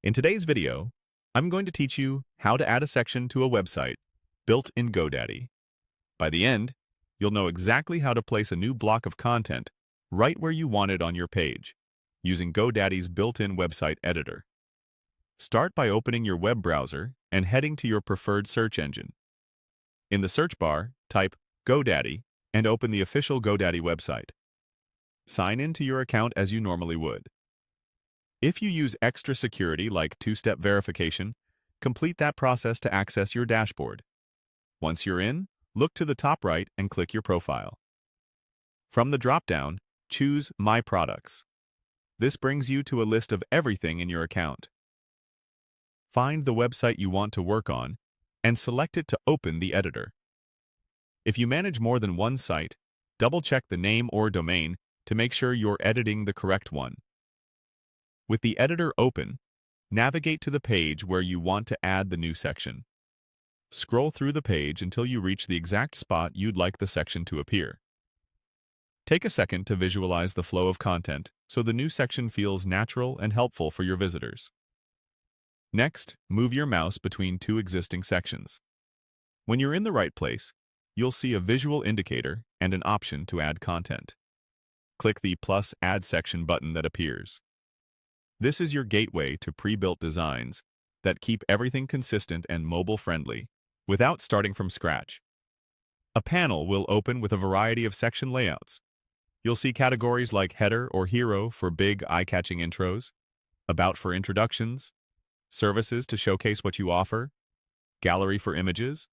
In today's video, I'm going to teach you how to add a section to a website built in GoDaddy. By the end, you'll know exactly how to place a new block of content right where you want it on your page, using GoDaddy's built-in website editor. Start by opening your web browser and heading to your preferred search engine. In the search bar, type GoDaddy and open the official GoDaddy website. Sign in to your account as you normally would. If you use extra security like two-step verification, complete that process to access your dashboard. Once you're in, look to the top right and click your profile. From the drop-down, choose My Products. This brings you to a list of everything in your account. Find the website you want to work on and select it to open the editor. If you manage more than one site, double-check the name or domain to make sure you're editing the correct one. With the editor open, navigate to the page where you want to add the new section. Scroll through the page until you reach the exact spot you'd like the section to appear. Take a second to visualize the flow of content so the new section feels natural and helpful for your visitors. Next, move your mouse between two existing sections. When you're in the right place, you'll see a visual indicator and an option to add content. Click the plus Add Section button that appears. This is your gateway to pre-built designs that keep everything consistent and mobile-friendly without starting from scratch. A panel will open with a variety of section layouts. You'll see categories like Header or Hero for big, eye-catching intros, About for introductions, Services to showcase what you offer, Gallery for images,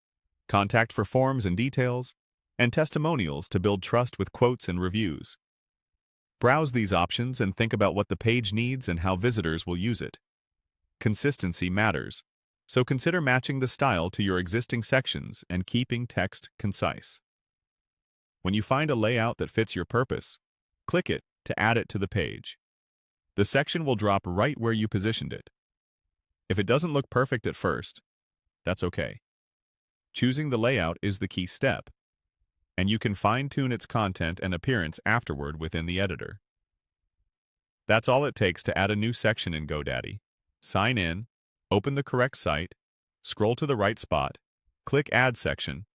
Contact for forms and details, and Testimonials to build trust with quotes and reviews. Browse these options and think about what the page needs and how visitors will use it. Consistency matters, so consider matching the style to your existing sections and keeping text concise. When you find a layout that fits your purpose, click it to add it to the page. The section will drop right where you positioned it. If it doesn't look perfect at first, that's okay. Choosing the layout is the key step, and you can fine-tune its content and appearance afterward within the editor. That's all it takes to add a new section in GoDaddy. Sign in, open the correct site, scroll to the right spot, click Add Section,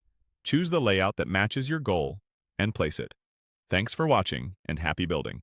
choose the layout that matches your goal, and place it. Thanks for watching, and happy building.